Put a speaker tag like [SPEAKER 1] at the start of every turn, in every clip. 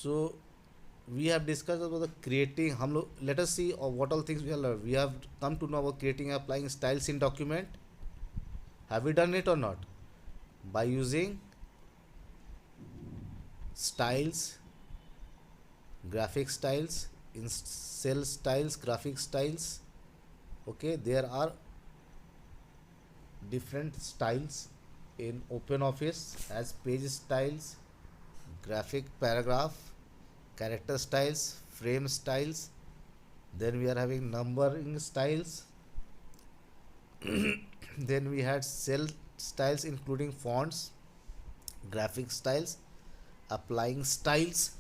[SPEAKER 1] So we have discussed about the creating हम लोग let us see what all things we have learned. We have come to know about creating and applying styles in document. Have we done it or not? By using styles, graphic styles, in cell styles, graphic styles. Okay, there are different styles in OpenOffice as page styles, graphic paragraph, character styles, frame styles. Then we are having numbering styles. Then we had cell styles including fonts, graphic styles, applying styles.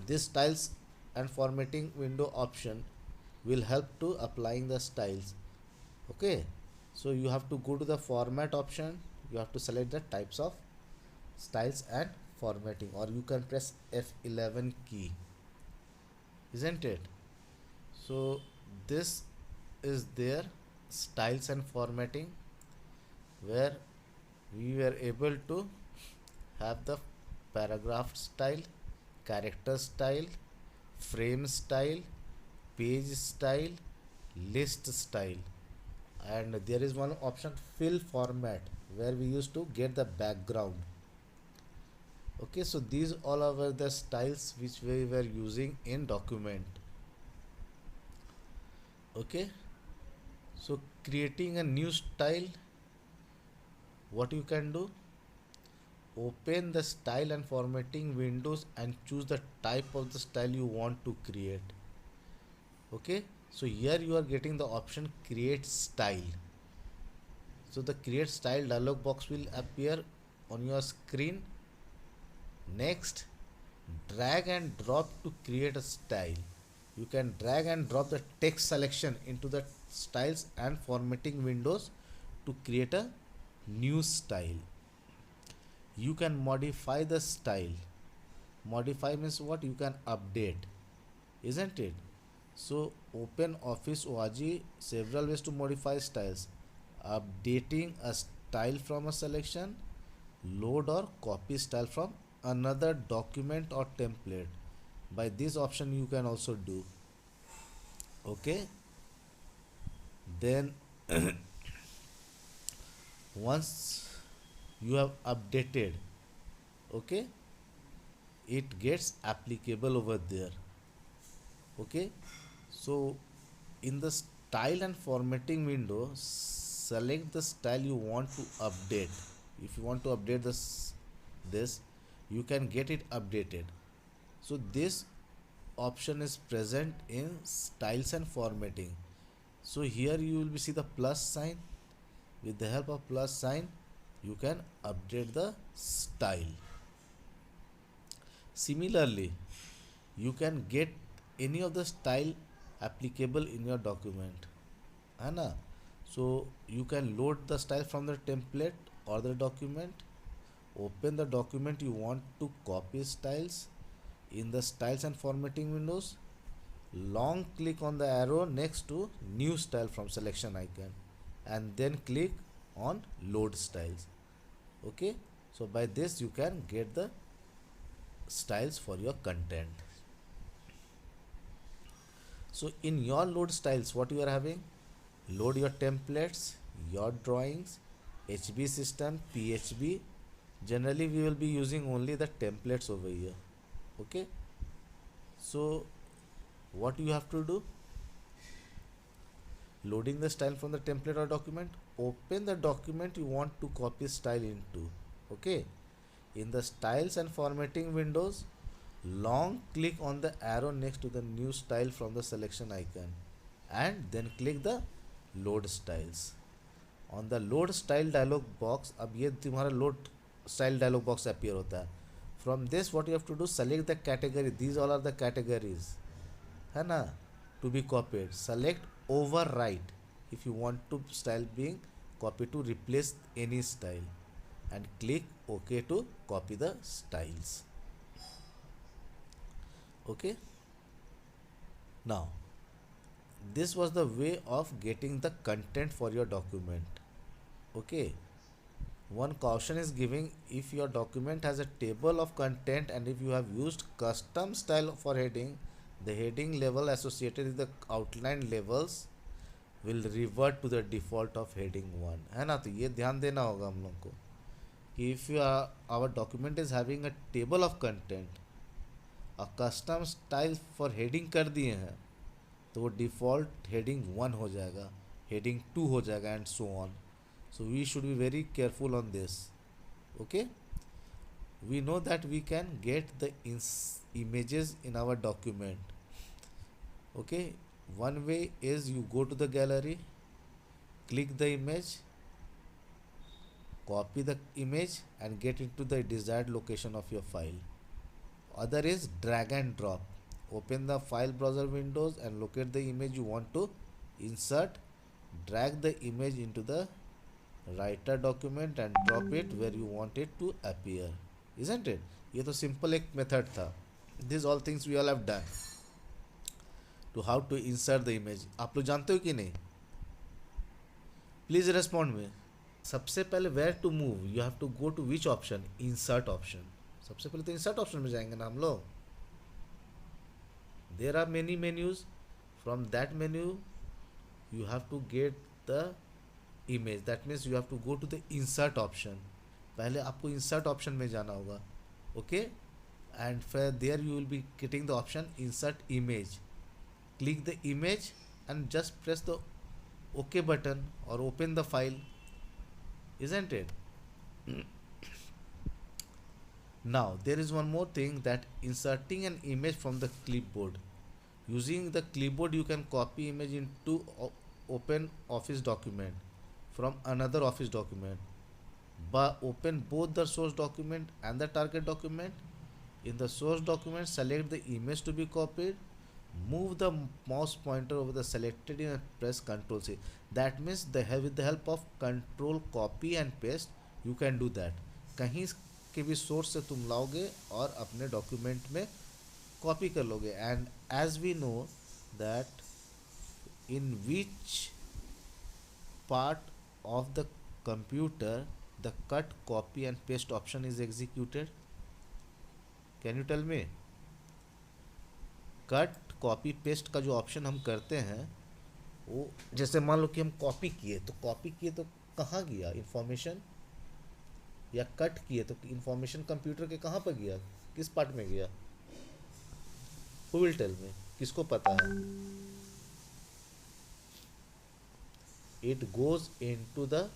[SPEAKER 1] This styles and formatting window option will help to applying the styles. Okay, so you have to go to the format option. You have to select the types of styles and formatting, or you can press F11 key, isn't it? So this is their styles and formatting, where we were able to have the paragraph style, character style, frame style, page style, list style, and there is one option fill format where we used to get the background. Okay, so these all are the styles which we were using in document. Okay, so creating a new style, what you can do, open the style and formatting windows and choose the type of the style you want to create. Okay, so here you are getting the option create style. So the create style dialog box will appear on your screen. Next, drag and drop to create a style. You can drag and drop the text selection into the styles and formatting windows to create a new style. You can modify the style. Modify means what? You can update, isn't it? So open office org, several ways to modify styles. Updating a style from a selection, load or copy style from another document or template. By this option you can also do. Okay, then once you have updated, okay, it gets applicable over there. Okay, so in the style and formatting window, select the style you want to update. If you want to update this, you can get it updated. So this option is present in styles and formatting. So here you will see the plus sign. With the help of plus sign, you can update the style. Similarly, you can get any of the style applicable in your document, है ना? So you can load the style from the template or the document. Open the document you want to copy styles. In the styles and formatting windows, long click on the arrow next to new style from selection icon and then click on load styles. Okay, so by this you can get the styles for your content. So in your load styles, what you are having, load your templates, your drawings, HB system, PHB. Generally we will be using only the templates over here. Okay, so what you have to do, loading the style from the template or document, open the document you want to copy style into. Okay, in the styles and formatting windows, long click on the arrow next to the new style from the selection icon and then click the load styles. On the load style dialog box, अब ये तुम्हारा load style dialog box appear होता है. From this what you have to do, select the category. These all are the categories, है ना, to be copied. Select overwrite if you want to style being copied to replace any style and click OK to copy the styles. Okay, now this was the way of getting the content for your document. Okay, One caution is giving if your document has a table of content and if you have used custom style for heading, the heading level associated with the outline levels will revert to the default of heading 1, है ना. तो ये ध्यान देना होगा हम लोग को कि if you are, our document is having a table of content, a custom style for heading कर दिए हैं, तो वो default heading 1 हो जाएगा, heading 2 हो जाएगा and so on. So we should be very careful on this. Okay, we know that we can get the images in our document. Okay, one way is you go to the gallery, click the image, copy the image and get into the desired location of your file. Other is drag and drop. Open the file browser windows and locate the image you want to insert, drag the image into the writer document and drop it where you want it to appear. Isn't it? ये तो simple एक method था. These all things we all have done to how to insert the image. आप लोग जानते हो कि नहीं? Please respond me. सबसे पहले where to move, you have to go to which option? Insert option. सबसे पहले तो insert option में जाएंगे ना हम लोग. There are many menus. From that menu you have to get the image. That means you have to go to the insert option. पहले आपको insert option में जाना होगा. Okay, and there you will be getting the option insert image. Click the image and just press the OK button or open the file. Isn't it? Now there is one more thing, that inserting an image from the clipboard. Using the clipboard you can copy image into open office document from another office document, but open both the source document and the target document. In the source document, select the image to be copied, move the mouse pointer over the selected and press Ctrl C. That means with the help of Control copy and paste you can do that. कहीं के भी source से तुम लाओगे और अपने document में copy कर लोगे. And as we know that in which part of the computer the cut, copy and paste option is executed, can you tell me? Cut copy paste का जो ऑप्शन हम करते हैं वो, जैसे मान लो कि हम कॉपी किए तो कहाँ गया इंफॉर्मेशन, या कट किए तो इंफॉर्मेशन कंप्यूटर के कहाँ पर गया, किस पार्ट में गया? Who will tell me? किसको पता है? It goes into the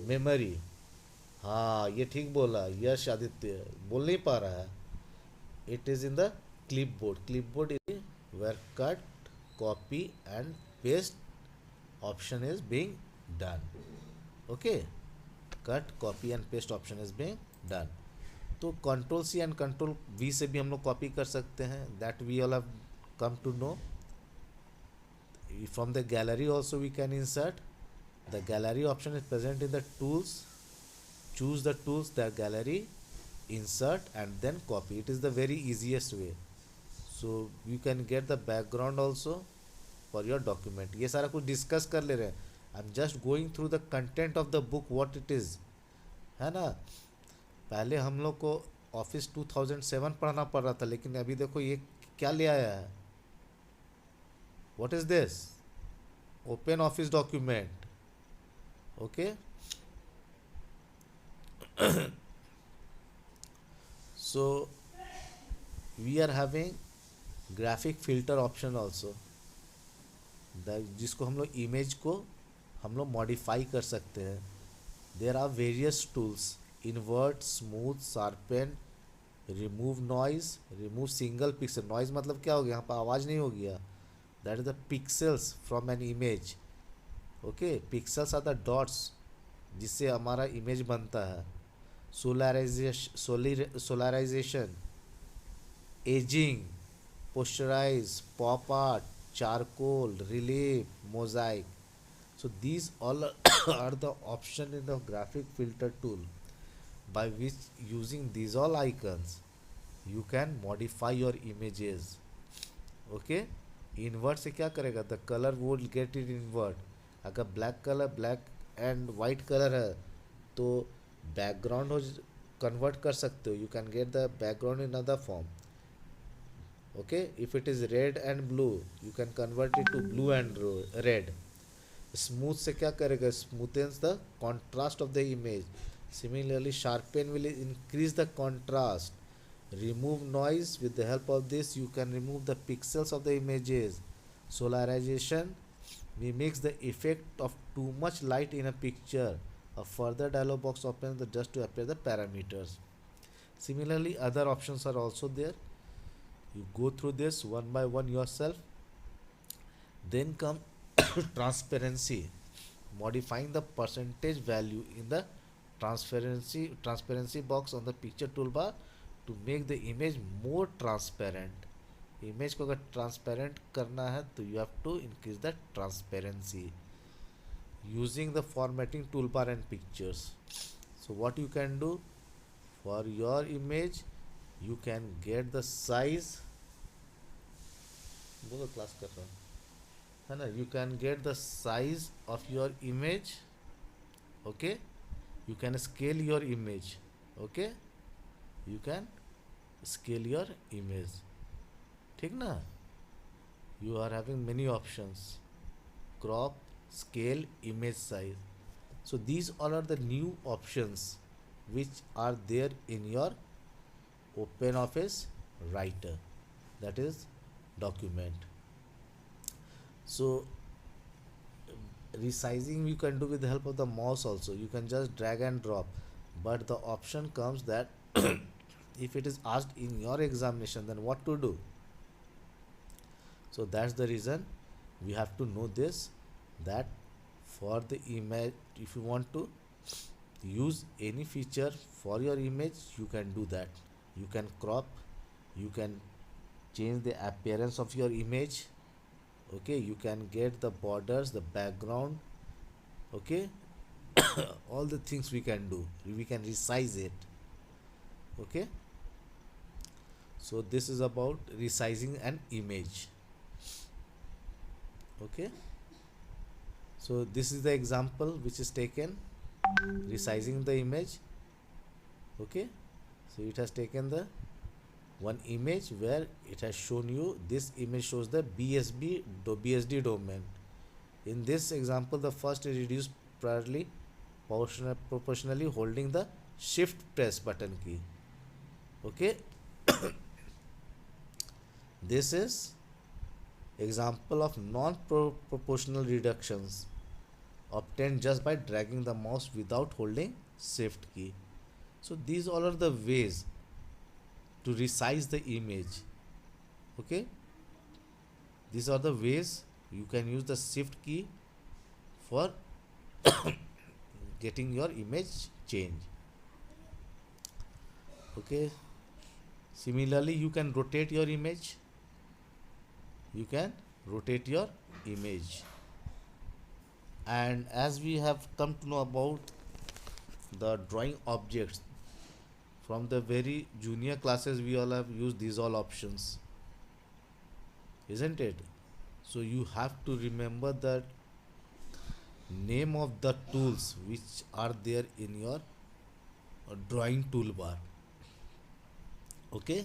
[SPEAKER 1] memory. हाँ, ये ठीक बोला यश आदित्य, बोल नहीं पा रहा है. It is in the clipboard. Clipboard is where cut, copy and paste option is being done. Okay, cut, copy and paste option is being done. तो Ctrl C and Ctrl V से भी हम लोग कॉपी कर सकते हैं. That we all have come to know. From the gallery also we can insert. The gallery option is present in the tools. Choose the tools, the gallery, insert and then copy. It is the very easiest way. So you can get the background also for your document. ये सारा कुछ discuss कर ले रहे हैं. I'm just going through the content of the book, what it is, है ना. पहले हम लोग को ऑफिस 2007 पढ़ना पड़ रहा था, लेकिन अभी देखो ये क्या ले आया है. What is this? Open office document. Okay. So we are having graphic filter option also, जिसको हम लोग इमेज को हम लोग मॉडिफाई कर सकते हैं. There are various tools, invert, smooth, sharpen, remove noise, remove single pixel. Noise मतलब क्या हो गया, यहाँ पर आवाज़ नहीं हो गया. That is the pixels from an image. Okay, pixels are the dots जिससे हमारा इमेज बनता है. Solarization, ageing, posterize, pop art, charcoal, relief, mosaic. So these all are the option in the graphic filter tool, by which using these all icons you can modify your images. Okay, invert से क्या करेगा, the color would get it invert. अगर black color, black and white colour है तो background हो convert कर सकते हो, you can get the background in other form. Okay, if it is red and blue you can convert it to blue and red. Smooth से क्या करेगा, smoothens the contrast of the image. Similarly sharpen will increase the contrast. Remove noise. With the help of this you can remove the pixels of the images. Solarization mimics the effect of too much light in a picture. A further dialog box opens the just to appear the parameters. Similarly other options are also there. You go through this one by one yourself. Then come transparency, modifying the percentage value in the transparency box on the picture toolbar to make the image more transparent. Image को अगर transparent करना है तो you have to increase the transparency using the formatting tool bar and pictures. So what you can do for your image, you can get the size, बोलो class कर रहा हूँ है ना, you can get the size of your image. Okay, you can scale your image. Okay, you can scale your image. ठीक ना, you are having many options: crop, scale, image size. So these all are the new options which are there in your OpenOffice Writer, that is document. So resizing you can do with the help of the mouse also. You can just drag and drop, but the option comes that if it is asked in your examination then what to do. So that's the reason we have to know this, that for the image, if you want to use any feature for your image you can do that. You can crop, you can change the appearance of your image. Okay, you can get the borders, the background. Okay, all the things we can do, we can resize it. Okay, so this is about resizing an image. Okay, so this is the example which is taken, resizing the image. Okay, so it has taken the one image where it has shown you, this image shows the BSD domain. In this example the first is reduced priorly proportionally holding the shift press button key. Okay, this is example of non-proportional reductions obtained just by dragging the mouse without holding shift key. So these all are the ways to resize the image. Okay, these are the ways you can use the shift key for getting your image change. Okay, similarly you can rotate your image. You can rotate your image. And as we have come to know about the drawing objects, from the very junior classes we all have used these all options, isn't it? So you have to remember that name of the tools which are there in your drawing toolbar. Okay,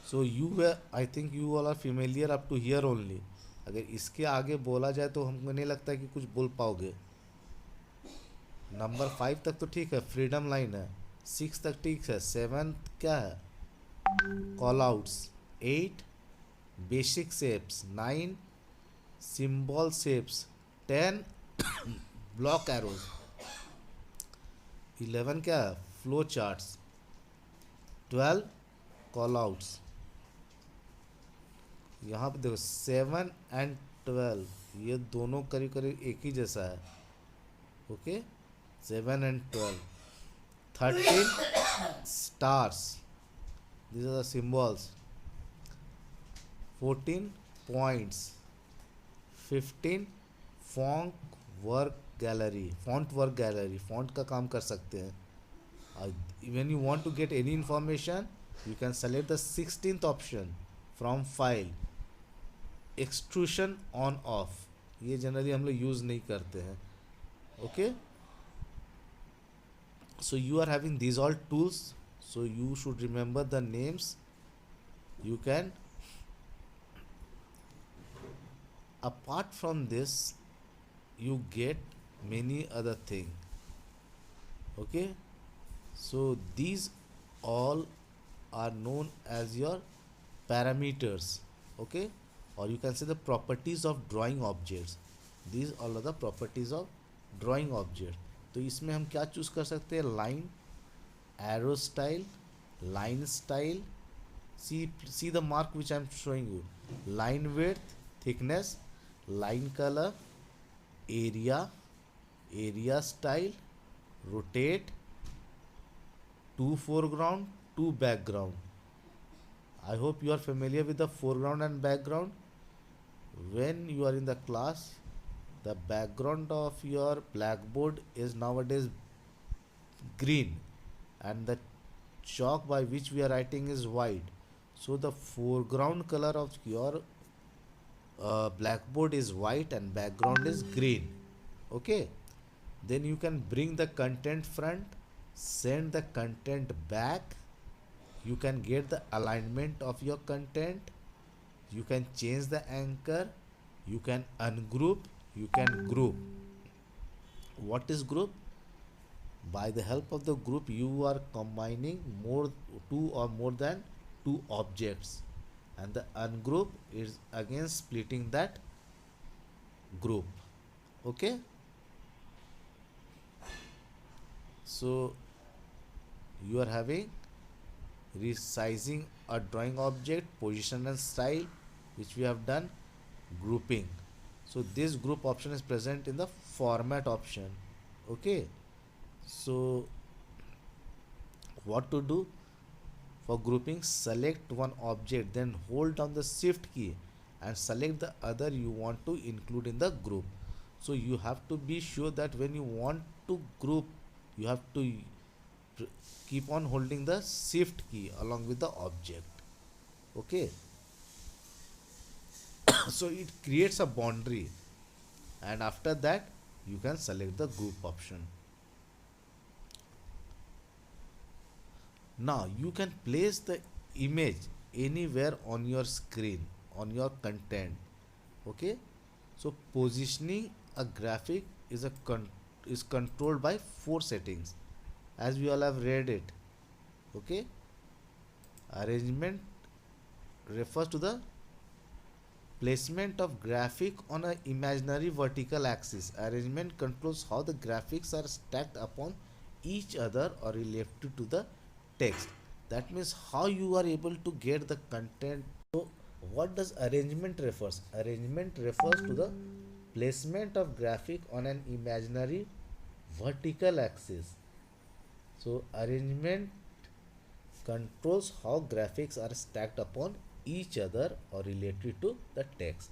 [SPEAKER 1] so you were, I think you all are familiar up to here only. अगर इसके आगे बोला जाए तो हमको नहीं लगता है कि कुछ बोल पाओगे. नंबर 5 तक तो ठीक है, फ्रीडम लाइन है. 6 तक ठीक है. 7 क्या है, call outs. 8 basic shapes. 9 symbol shapes. 10 block arrows. 11 क्या है, फ्लो चार्ट्स. 12 call outs. यहाँ पे देखो 7 एंड 12 ये दोनों करीब करीब एक ही जैसा है. Okay, 7 and 12. 13 stars, these are the symbols. 14 points. 15 font work gallery. font का काम कर सकते हैं. When you want to get any information you can select the 16th option from file. Extrusion on off, ये जनरली हम लोग use नहीं करते हैं. Okay, so you are having these all tools, so you should remember the names. You can, apart from this, you get many other thing. Okay, so these all are known as your parameters. Okay, or you can say the properties of drawing objects. These all are the properties of drawing object. तो इसमें हम क्या choose कर सकते हैं? Line, arrow style, line style. See the mark which I am showing you. Line width, thickness, line color, area, area style, rotate, two foreground, two background. I hope you are familiar with the foreground and background. When you are in the class, the background of your blackboard is nowadays green, and the chalk by which we are writing is white. So the foreground color of your blackboard is white and background is green. Okay, then you can bring the content front, send the content back. You can get the alignment of your content. You can change the anchor. You can ungroup. You can group. What is group? By the help of the group, you are combining two or more than two objects, and the ungroup is again splitting that group. Okay, so you are having resizing a drawing object, position and style, which we have done, grouping. So this group option is present in the format option. Okay, so what to do for grouping? Select one object, then hold down the shift key and select the other you want to include in the group. So you have to be sure that when you want to group, you have to keep on holding the shift key along with the object. Okay, so it creates a boundary, and after that you can select the group option. Now you can place the image anywhere on your screen, on your content. Okay, so positioning a graphic is controlled by four settings, as we all have read it. Okay, arrangement refers to the placement of graphic on an imaginary vertical axis. Arrangement controls how the graphics are stacked upon each other or related to the text. That means how you are able to get the content. So what does arrangement refers? Arrangement refers to the placement of graphic on an imaginary vertical axis. So arrangement controls how graphics are stacked upon each other or related to the text.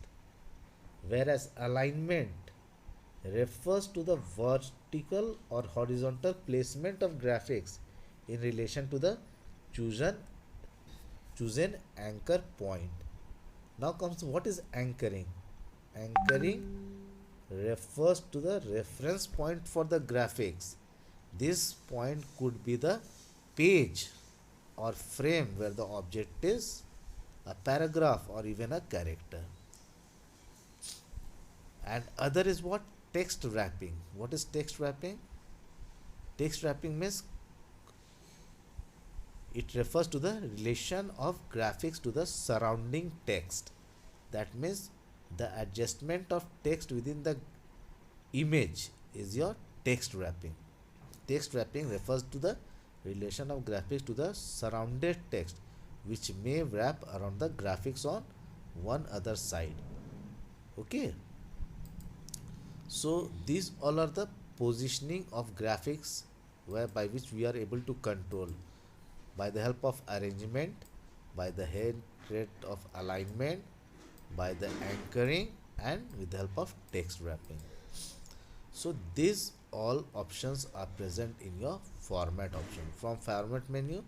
[SPEAKER 1] Whereas alignment refers to the vertical or horizontal placement of graphics in relation to the chosen chosen anchor point. Now comes what is anchoring. Anchoring refers to the reference point for the graphics. This point could be the page or frame where the object is, a paragraph, or even a character. And other is what? Text wrapping. What is text wrapping? Text wrapping means it refers to the relation of graphics to the surrounding text. That means the adjustment of text within the image is your text wrapping. Text wrapping refers to the relation of graphics to the surrounded text, which may wrap around the graphics on one other side. Okay, so these all are the positioning of graphics by which we are able to control by the help of arrangement, by the head rate of alignment, by the anchoring, and with the help of text wrapping. So these all options are present in your format option. From format menu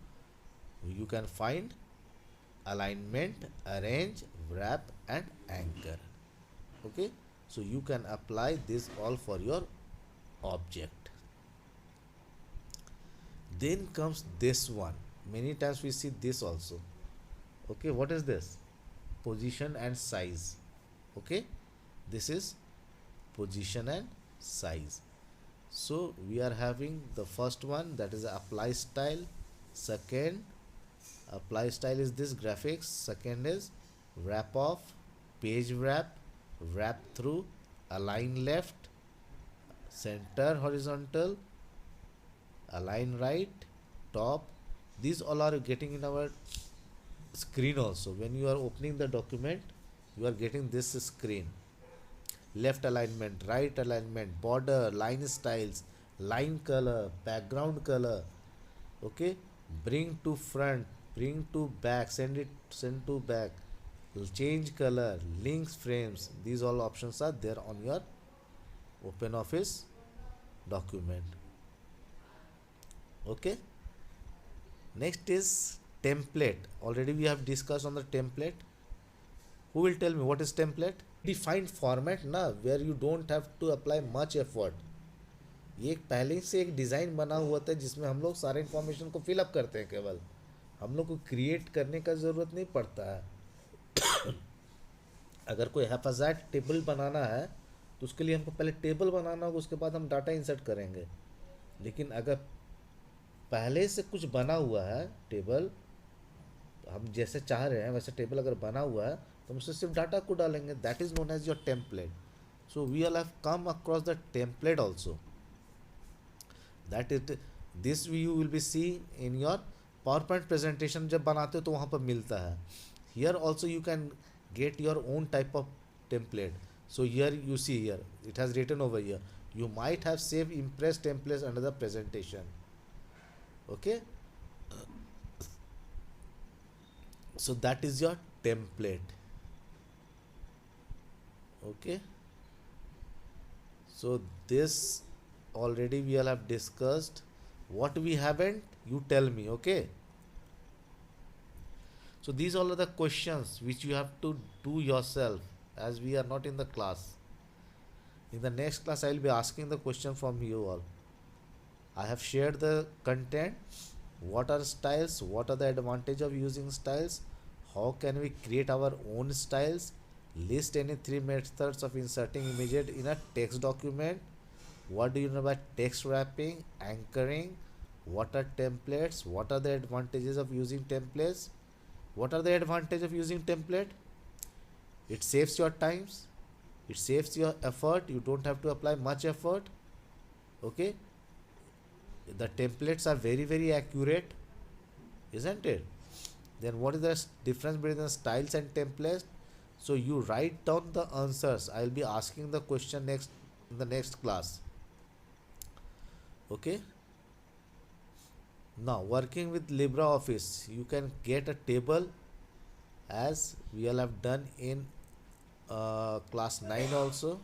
[SPEAKER 1] you can find alignment, arrange, wrap, and anchor. Okay, so you can apply this all for your object. Then comes this one. Many times we see this also. Okay, what is this? Position and size. Okay, this is position and size. So we are having the first one, that is apply style. Second, apply style is this graphics. Second is wrap off, page wrap, wrap through, align left, center horizontal, align right, top. These all are getting in our screen also. When you are opening the document, you are getting this screen. Left alignment, right alignment, border, line styles, line color, background color. Okay, bring to front, bring to back, send to back, change color, links frames. These all options are there on your OpenOffice document. Okay, next is template. Already we have discussed on the template. Who will tell me what is template? Defined format ना, where you don't have to apply much effort. ये एक पहले से एक design बना हुआ था जिसमें हम लोग सारे इन्फॉर्मेशन को फिलअप करते हैं। केवल हम लोग को क्रिएट करने का ज़रूरत नहीं पड़ता है। अगर कोई हैफाजात टेबल बनाना है तो उसके लिए हमको पहले टेबल बनाना होगा, उसके बाद हम डाटा इंसर्ट करेंगे। लेकिन अगर पहले से कुछ बना हुआ है टेबल, हम जैसे चाह रहे हैं वैसे टेबल अगर बना हुआ है तो हम उससे सिर्फ डाटा को डालेंगे। That is known as your template. So we all have come across the template also. That it this you will be see in your power point presentation. जब बनाते हो तो वहाँ पर मिलता है. Here also you can get your own type of template. So here you see, here it has written over here, you might have saved impress templates under the presentation. Okay, so that is your template. Okay, so this already we all have discussed. What we haven't, you tell me. Okay, so these all are the questions which you have to do yourself, as we are not in the class. In the next class I will be asking the question from you all. I have shared the content. What are styles? What are the advantage of using styles? How can we create our own styles? List any 3 methods of inserting images in a text document. What do you know about text wrapping, anchoring? What are templates? What are the advantages of using templates? What are the advantages of using template? It saves your times, it saves your effort, you don't have to apply much effort. Okay, the templates are very accurate, isn't it? Then what is the difference between the styles and templates? So you write down the answers. I will be asking the question next in the next class. Okay, now working with LibreOffice, you can get a table as we all have done in class 9 also.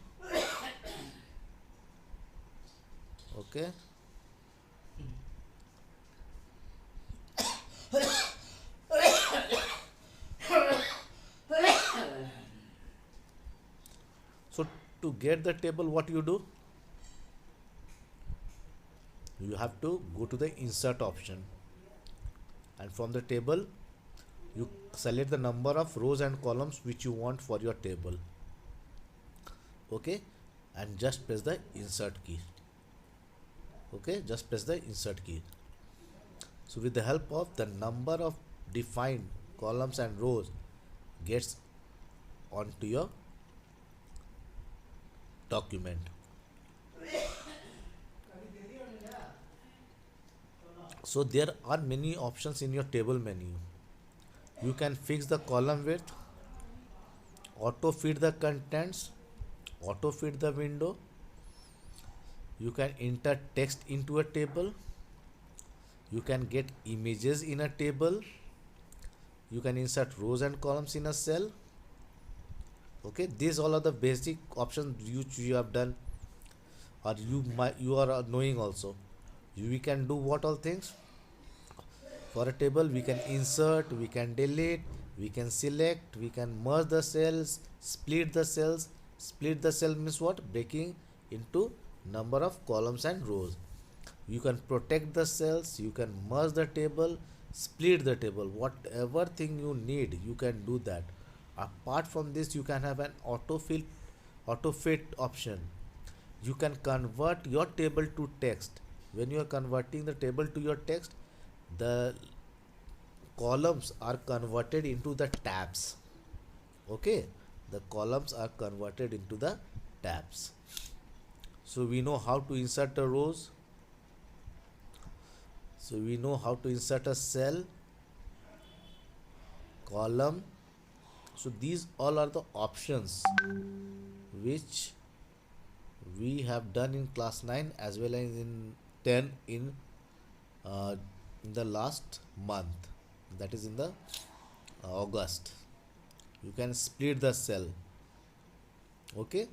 [SPEAKER 1] Okay, so to get the table, what you do, you have to go to the insert option, and from the table you select the number of rows and columns which you want for your table. Okay, and just press the insert key. Okay, just press the insert key. So with the help of the number of defined columns and rows gets onto your document. So there are many options in your table menu. You can fix the column width, auto fit the contents, auto fit the window. You can enter text into a table. You can get images in a table. You can insert rows and columns in a cell. Okay, these all are the basic options which you have done, or you are knowing also. We can do what all things? For a table, we can insert, we can delete, we can select, we can merge the cells, split the cells. Split the cell means what? Breaking into number of columns and rows. You can protect the cells, you can merge the table, split the table, whatever thing you need you can do that. Apart from this, you can have an auto fit option. You can convert your table to text. When you are converting the table to your text, the columns are converted into the tabs. Okay, the columns are converted into the tabs. So we know how to insert the rows. So we know how to insert a cell, column. So these all are the options which we have done in class 9 as well as in 10 in the last month, that is in the August. You can split the cell. Okay,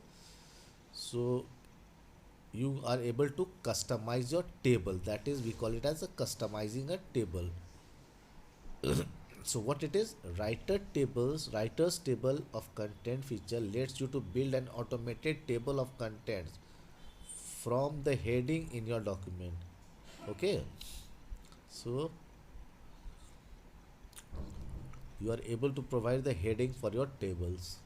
[SPEAKER 1] so you are able to customize your table, that is we call it as a customizing a table. So what it is, writer's table of content feature lets you to build an automated table of contents from the heading in your document. Okay, so you are able to provide the heading for your tables.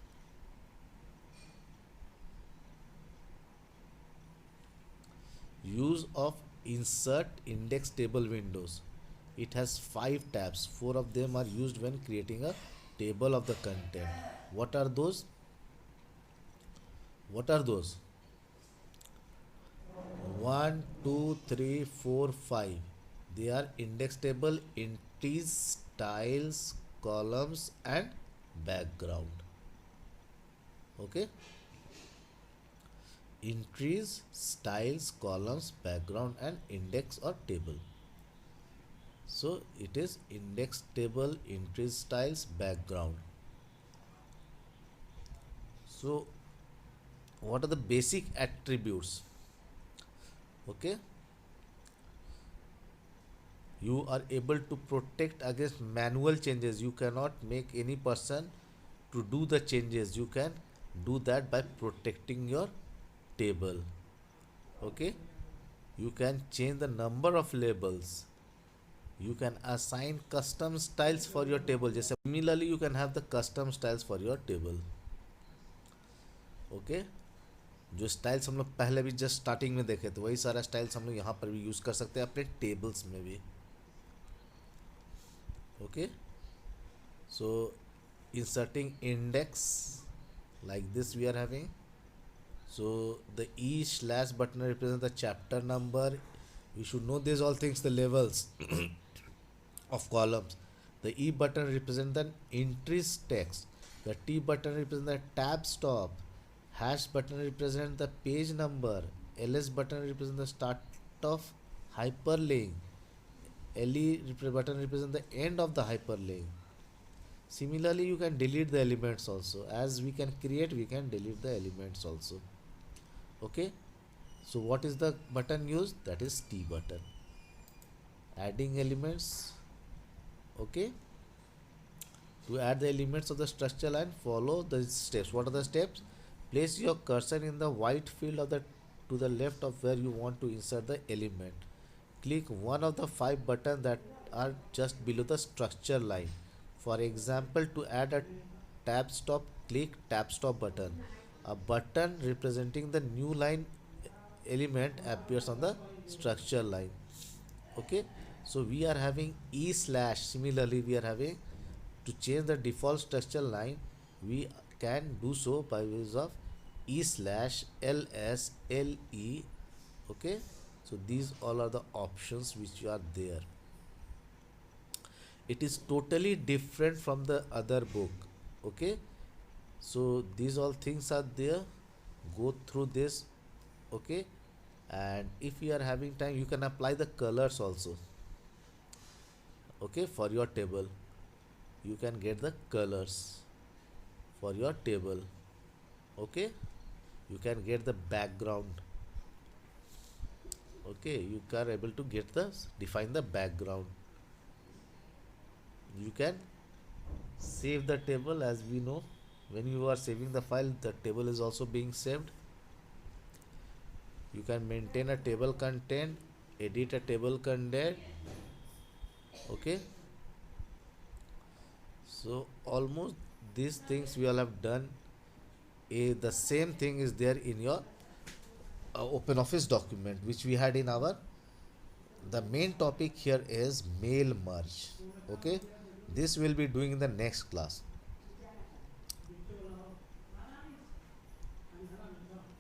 [SPEAKER 1] Use of insert index table windows. It has 5 tabs. 4 of them are used when creating a table of the content. What are those? What are those? 1, 2, 3, 4, 5. They are index table, entries, styles, columns, and background. Okay. Entries, styles, columns, background, and index or table. So it is index table, entries, styles, background. So what are the basic attributes? Okay, you are able to protect against manual changes. You cannot make any person to do the changes. You can do that by protecting your table. Okay, you can change the number of labels. You can assign custom styles for your table. जैसे similarly you can have the custom styles for your table. Okay, जो styles हम लोग पहले भी just starting में देखे थे वही सारा स्टाइल्स हम लोग यहाँ पर भी यूज़ कर सकते हैं अपने टेबल्स में भी. Okay, so inserting index like this we are having. So the E slash button represents the chapter number. We should know these all things, the levels of columns. The E button represents the entries text. The T button represents the tab stop. Hash button represents the page number. LS button represents the start of hyperlink. Button represents the end of the hyperlink. Similarly, you can delete the elements also. As we can create, we can delete the elements also. Okay, so what is the button used? That is T button. Adding elements. Okay, to add the elements of the structure line, follow the steps. What are the steps? Place your cursor in the white field of the to the left of where you want to insert the element. Click one of the 5 buttons that are just below the structure line. For example, to add a tab stop, click tab stop button. A button representing the new line element appears on the structure line. Okay, so we are having E slash. Similarly, we are having to change the default structure line. We can do so by use of E slash LS LE. Okay, so these all are the options which are there. It is totally different from the other book. Okay, so these all things are there. Go through this. Okay, and if you are having time you can apply the colors also. Okay, for your table you can get the colors for your table. Okay, you can get the background. Okay, you are able to get the define the background. You can save the table. As we know, when you are saving the file, the table is also being saved. You can maintain a table content, edit a table content. Okay, so almost these things we all have done. The same thing is there in your open office document which we had in our, the main topic here is mail merge. Okay, this will be doing in the next class.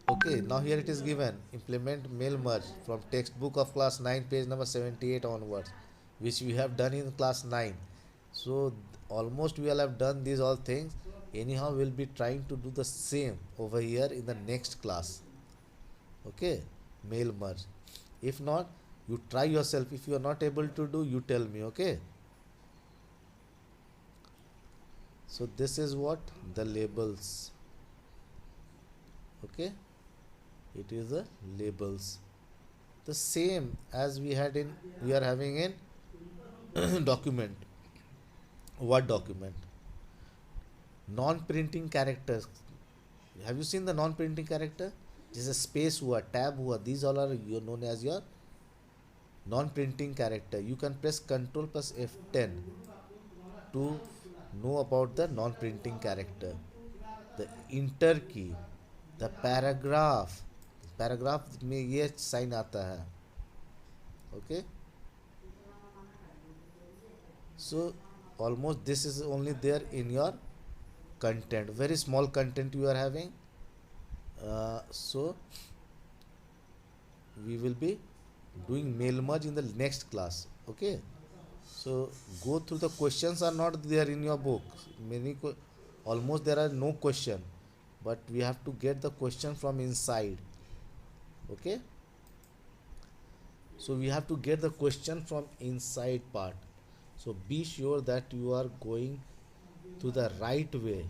[SPEAKER 1] Okay, now here it is given, implement mail merge from textbook of class 9 page number 78 onwards, which we have done in class 9. So almost we all have done these all things. Anyhow, we'll be trying to do the same over here in the next class. Okay, mail merge. If not, you try yourself. If you are not able to do, you tell me. Okay, so this is what the labels. Okay, it is the labels, the same as we had in, we are having in document, word document. Non-printing characters, have you seen the non-printing character? This is space हुआ, tab हुआ, these all are you known as your non-printing character. You can press Ctrl plus F10 to know about the non-printing character. The enter key, the paragraph, paragraph में ये sign आता है. Okay, so almost this is only there in your content, very small content you are having. So we will be doing mail merge in the next class. Okay, so go through the questions are not there in your book. Almost there are no question, but we have to get the question from inside. Okay, so we have to get the question from inside part. So be sure that you are going to the right way.